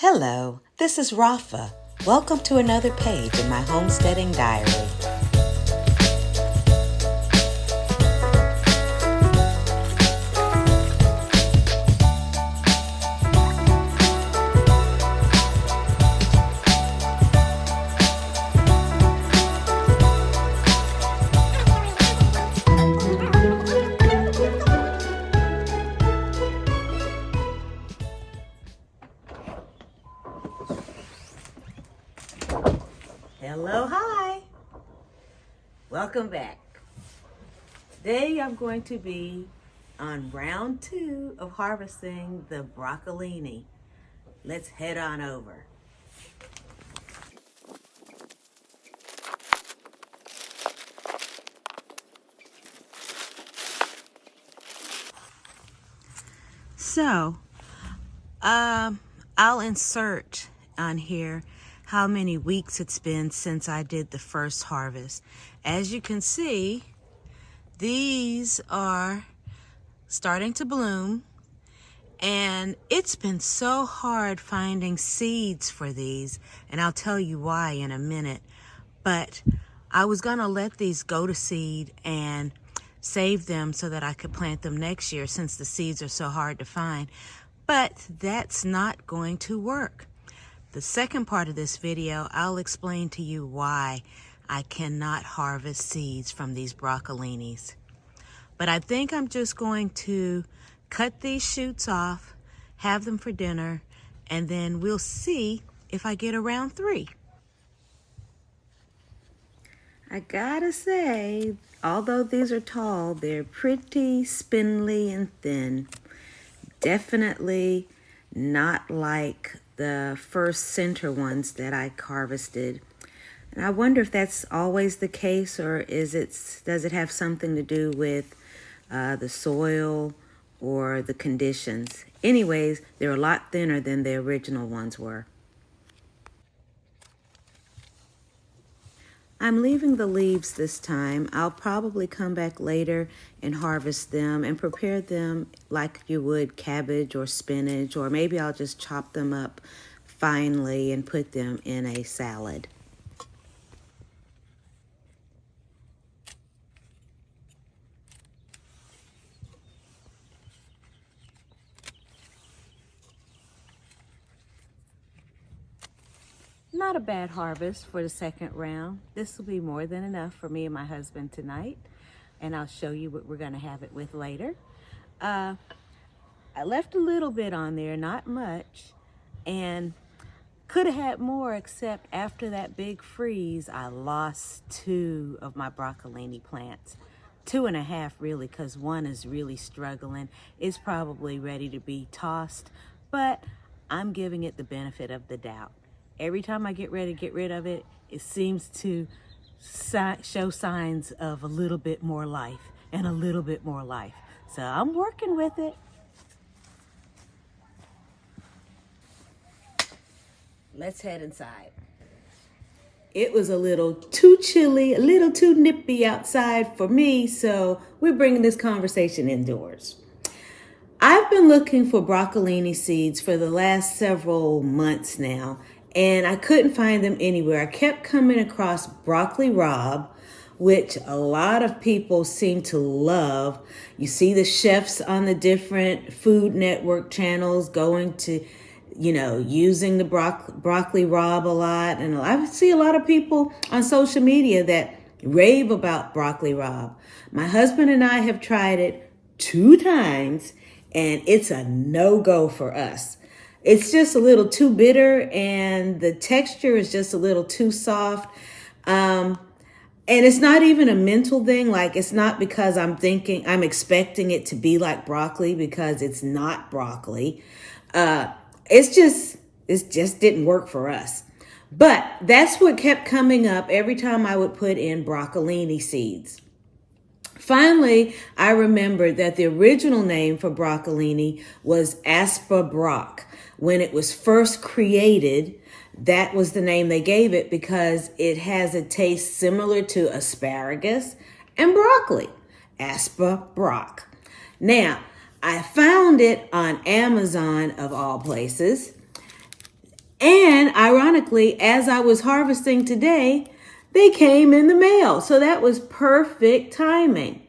Hello, this is Rafa. Welcome to another page in my homesteading diary. Hello, hi. Welcome back. Today I'm going to be on round 2 of harvesting the broccolini. Let's head on over. So, I'll insert on here how many weeks it's been since I did the first harvest. As you can see, these are starting to bloom, and it's been so hard finding seeds for these, and I'll tell you why in a minute. But I was gonna let these go to seed and save them so that I could plant them next year since the seeds are so hard to find. But that's not going to work. The second part of this video, I'll explain to you why I cannot harvest seeds from these broccolinis. But I think I'm just going to cut these shoots off, have them for dinner, and then we'll see if I get around 3. I gotta say, although these are tall, they're pretty spindly and thin. Definitely not like the first center ones that I harvested. And I wonder if that's always the case, or does it have something to do with the soil or the conditions? Anyways, they're a lot thinner than the original ones were. I'm leaving the leaves this time. I'll probably come back later and harvest them and prepare them like you would cabbage or spinach, or maybe I'll just chop them up finely and put them in a salad. Not a bad harvest for the second round. This will be more than enough for me and my husband tonight, and I'll show you what we're gonna have it with later. I left a little bit on there, not much, and could have had more, except after that big freeze, I lost 2 of my broccolini plants. 2.5 really, because one is really struggling. It's probably ready to be tossed, but I'm giving it the benefit of the doubt. Every time I get ready to get rid of it, it seems to show signs of a little bit more life and a little bit more life. So I'm working with it. Let's head inside. It was a little too chilly, a little too nippy outside for me, so we're bringing this conversation indoors. I've been looking for broccolini seeds for the last several months now, and I couldn't find them anywhere. I kept coming across broccoli rabe, which a lot of people seem to love. You see the chefs on the different Food Network channels going to, using the broccoli rabe a lot. And I see a lot of people on social media that rave about broccoli rabe. My husband and I have tried it 2 times, and it's a no-go for us. It's just a little too bitter, and the texture is just a little too soft. And it's not even a mental thing. Like, it's not because I'm expecting it to be like broccoli, because it's not broccoli. It just didn't work for us. But that's what kept coming up every time I would put in broccolini seeds. Finally, I remembered that the original name for broccolini was Aspa broc. When it was first created, that was the name they gave it because it has a taste similar to asparagus and broccoli. Aspa broc. Now, I found it on Amazon, of all places. And ironically, as I was harvesting today, they came in the mail. So that was perfect timing.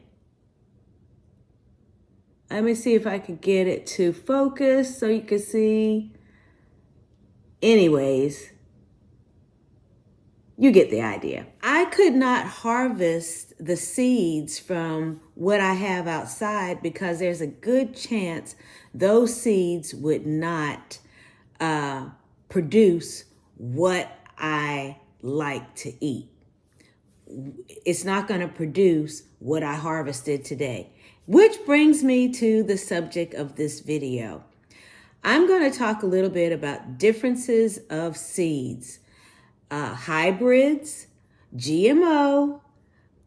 Let me see if I could get it to focus so you can see. Anyways, you get the idea. I could not harvest the seeds from what I have outside because there's a good chance those seeds would not produce what I like to eat. It's not going to produce what I harvested today. Which brings me to the subject of this video. I'm going to talk a little bit about differences of seeds, hybrids, GMO,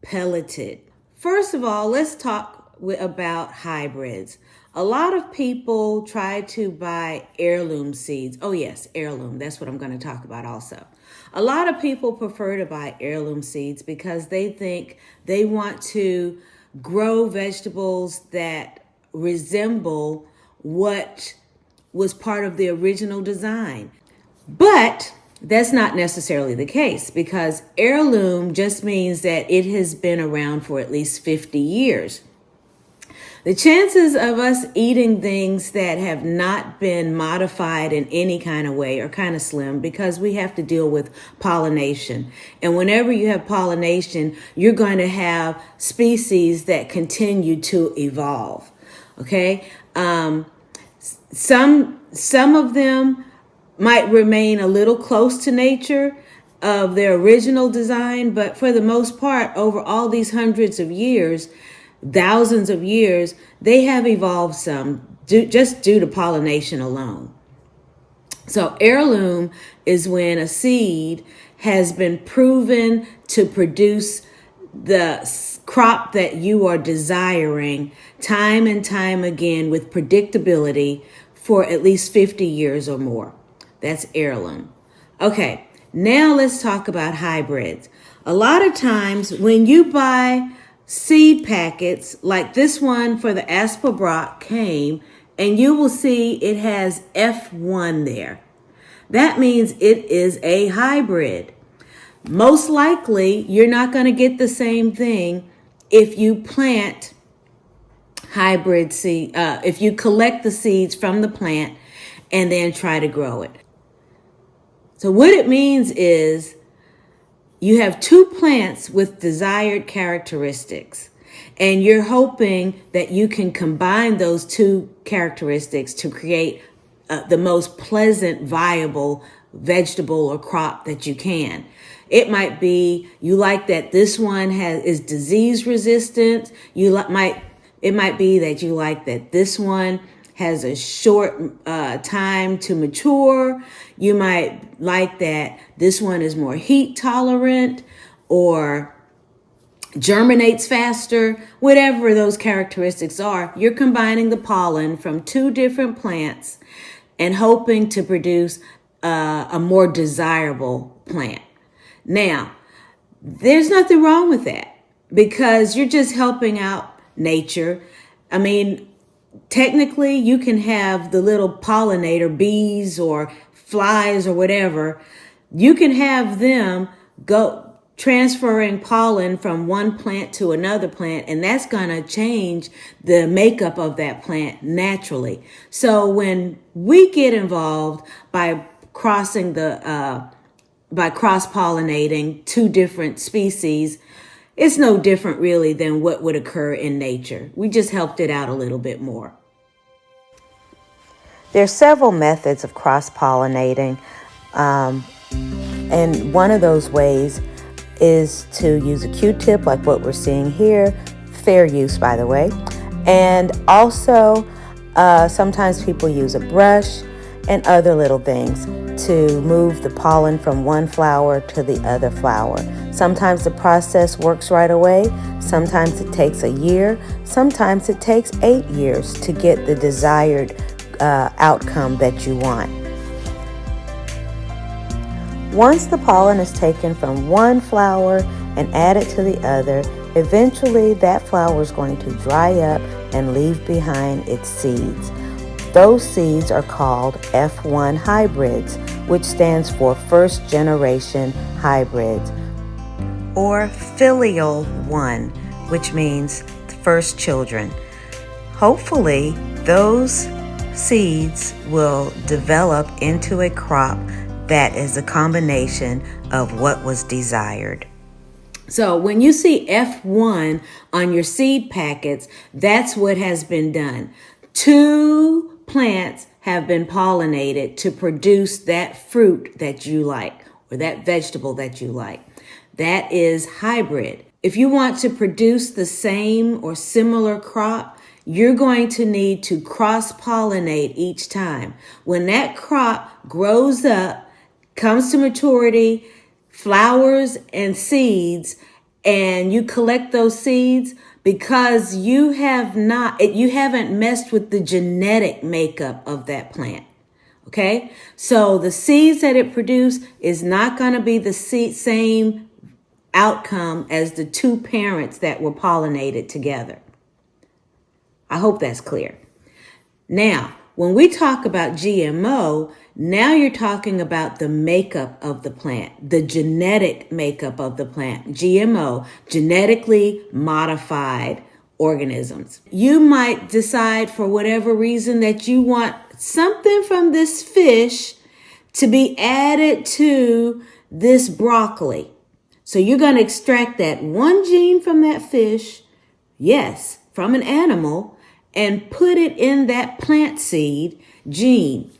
pelleted. First of all, let's talk about hybrids. A lot of people try to buy heirloom seeds. Oh yes, heirloom. That's what I'm going to talk about also. A lot of people prefer to buy heirloom seeds because they think they want to grow vegetables that resemble what was part of the original design. But that's not necessarily the case because heirloom just means that it has been around for at least 50 years. The chances of us eating things that have not been modified in any kind of way are kind of slim because we have to deal with pollination. And whenever you have pollination, you're going to have species that continue to evolve. Okay? Some of them might remain a little close to nature of their original design, but for the most part, over all these hundreds of years, thousands of years, they have evolved some just due to pollination alone. So heirloom is when a seed has been proven to produce the crop that you are desiring time and time again with predictability for at least 50 years or more. That's heirloom. Okay, now let's talk about hybrids. A lot of times when you buy seed packets like this one for the Asperbrock came, and you will see it has F1 there. That means it is a hybrid. Most likely, you're not going to get the same thing if you plant hybrid seed, if you collect the seeds from the plant and then try to grow it. So what it means is you have two plants with desired characteristics, and you're hoping that you can combine those two characteristics to create the most pleasant, viable vegetable or crop that you can. It might be you like that this one is disease resistant. It might be that you like that this one has a short time to mature. You might like that this one is more heat tolerant or germinates faster. Whatever those characteristics are, you're combining the pollen from two different plants and hoping to produce a more desirable plant. Now, there's nothing wrong with that because you're just helping out nature. I mean, technically, you can have the little pollinator, bees or flies or whatever. You can have them go transferring pollen from one plant to another plant, and that's going to change the makeup of that plant naturally. So when we get involved by cross-pollinating two different species, it's no different really than what would occur in nature. We just helped it out a little bit more. There are several methods of cross-pollinating, and one of those ways is to use a Q-tip like what we're seeing here, fair use by the way, and also sometimes people use a brush and other little things to move the pollen from one flower to the other flower. Sometimes the process works right away, sometimes it takes a year, sometimes it takes 8 years to get the desired outcome that you want. Once the pollen is taken from one flower and added to the other, eventually that flower is going to dry up and leave behind its seeds. Those seeds are called F1 hybrids, which stands for first generation hybrids, or filial one, which means first children. Hopefully, those seeds will develop into a crop that is a combination of what was desired. So when you see F1 on your seed packets, that's what has been done. 2 plants have been pollinated to produce that fruit that you like or that vegetable that you like. That is hybrid. If you want to produce the same or similar crop, you're going to need to cross-pollinate each time. When that crop grows up, comes to maturity, flowers and seeds, and you collect those seeds, because you haven't messed with the genetic makeup of that plant. Okay? So the seeds that it produced is not going to be the same outcome as the 2 parents that were pollinated together. I hope that's clear. Now, when we talk about GMO, now you're talking about the makeup of the plant, the genetic makeup of the plant. GMO, genetically modified organisms. You might decide for whatever reason that you want something from this fish to be added to this broccoli. So you're going to extract that one gene from that fish, yes, from an animal, and put it in that plant seed gene.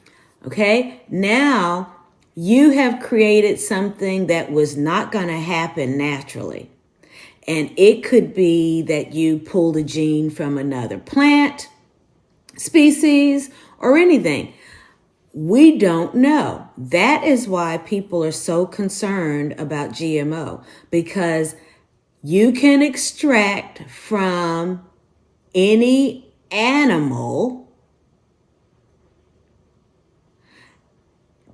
Okay, now you have created something that was not going to happen naturally. And it could be that you pulled a gene from another plant, species, or anything. We don't know. That is why people are so concerned about GMO, because you can extract from any animal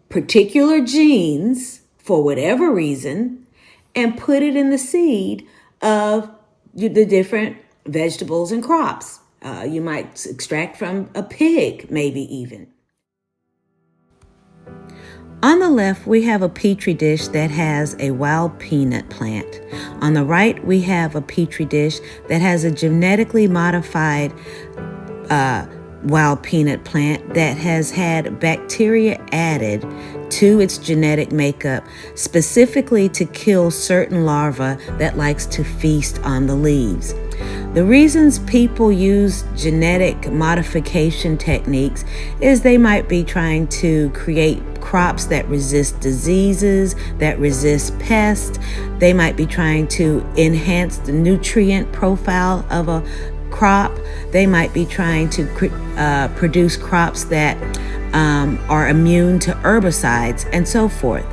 particular genes for whatever reason and put it in the seed of the different vegetables and crops. You might extract from a pig, maybe even. On the left, we have a petri dish that has a wild peanut plant. On the right, we have a petri dish that has a genetically modified wild peanut plant that has had bacteria added to its genetic makeup specifically to kill certain larvae that likes to feast on the leaves. The reasons people use genetic modification techniques is they might be trying to create crops that resist diseases, that resist pests. They might be trying to enhance the nutrient profile of a crop. They might be trying to produce crops that are immune to herbicides and so forth.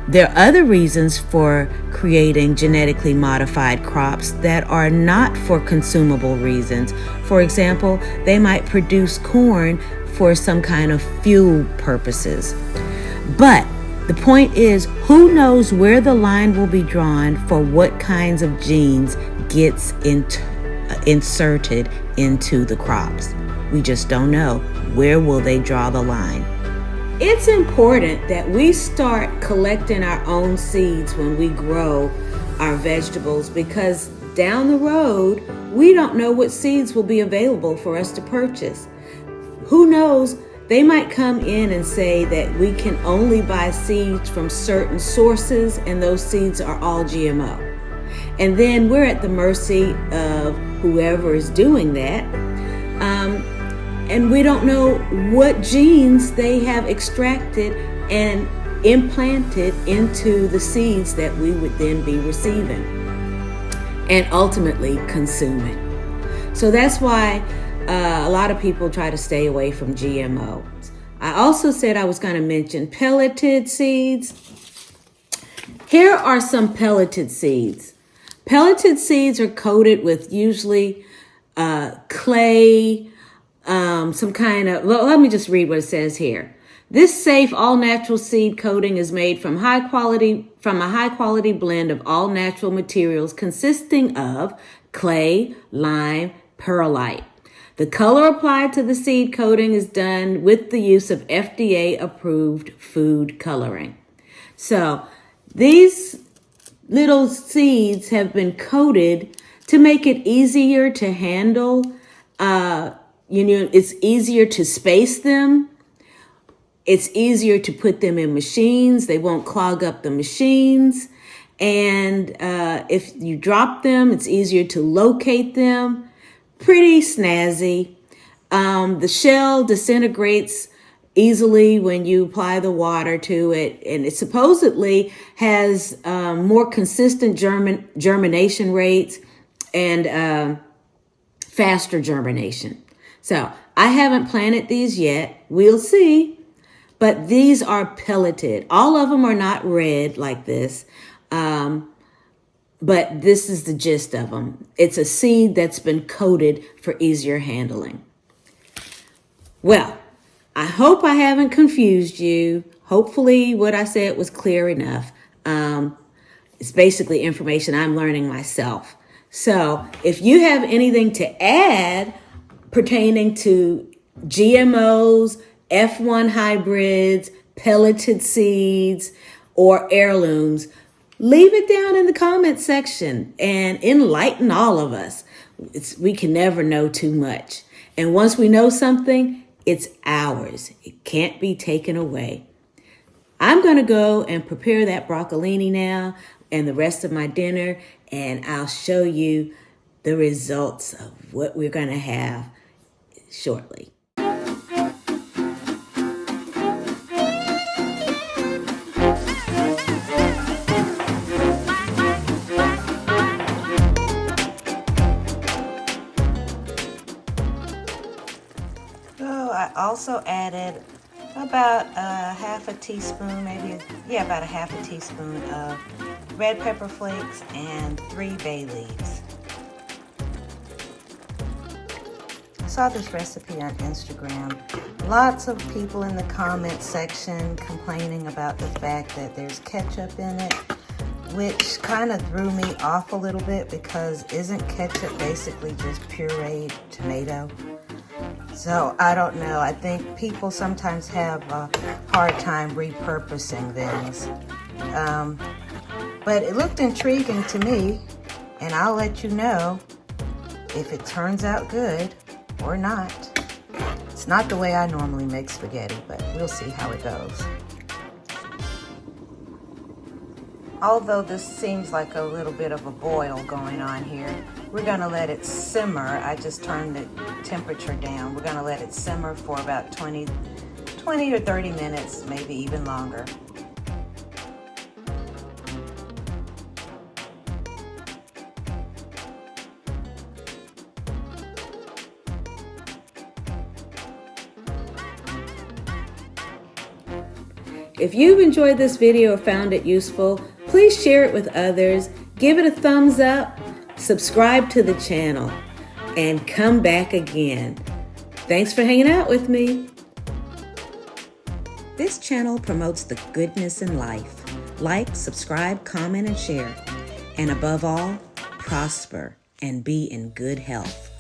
There are other reasons for creating genetically modified crops that are not for consumable reasons. For example, they might produce corn for some kind of fuel purposes. But the point is, who knows where the line will be drawn for what kinds of genes gets inserted into the crops? We just don't know. Where will they draw the line? It's important that we start collecting our own seeds when we grow our vegetables, because down the road, we don't know what seeds will be available for us to purchase. Who knows? They might come in and say that we can only buy seeds from certain sources, and those seeds are all GMO. And then we're at the mercy of whoever is doing that. And we don't know what genes they have extracted and implanted into the seeds that we would then be receiving and ultimately consuming. So that's why a lot of people try to stay away from GMOs. I also said I was going to mention pelleted seeds. Here are some pelleted seeds. Pelleted seeds are coated with usually clay, some kind of, well, let me just read what it says here. This safe all-natural seed coating is made from a high quality blend of all natural materials consisting of clay, lime, perlite. The color applied to the seed coating is done with the use of FDA-approved food coloring. So these little seeds have been coated to make it easier to handle. It's easier to space them. It's easier to put them in machines. They won't clog up the machines. And if you drop them, it's easier to locate them. Pretty snazzy. The shell disintegrates easily when you apply the water to it. And it supposedly has more consistent germination rates and faster germination. So I haven't planted these yet. We'll see. But these are pelleted. All of them are not red like this. But this is the gist of them. It's a seed that's been coated for easier handling. Well, I hope I haven't confused you. Hopefully what I said was clear enough. It's basically information I'm learning myself. So if you have anything to add pertaining to GMOs, F1 hybrids, pelleted seeds, or heirlooms, leave it down in the comment section and enlighten all of us. We can never know too much. And once we know something, it's ours. It can't be taken away. I'm going to go and prepare that broccolini now and the rest of my dinner, and I'll show you the results of what we're going to have shortly. I also added about half a teaspoon, about a half a teaspoon of red pepper flakes and 3 bay leaves. I saw this recipe on Instagram. Lots of people in the comment section complaining about the fact that there's ketchup in it, which kind of threw me off a little bit because isn't ketchup basically just pureed tomato? So I don't know. I think people sometimes have a hard time repurposing things. But it looked intriguing to me, and I'll let you know if it turns out good or not. It's not the way I normally make spaghetti, but we'll see how it goes. Although this seems like a little bit of a boil going on here, we're gonna let it simmer. I just turned the temperature down. We're gonna let it simmer for about 20 or 30 minutes, maybe even longer. If you've enjoyed this video or found it useful, please share it with others, give it a thumbs up, subscribe to the channel, and come back again. Thanks for hanging out with me. This channel promotes the goodness in life. Like, subscribe, comment, and share. And above all, prosper and be in good health.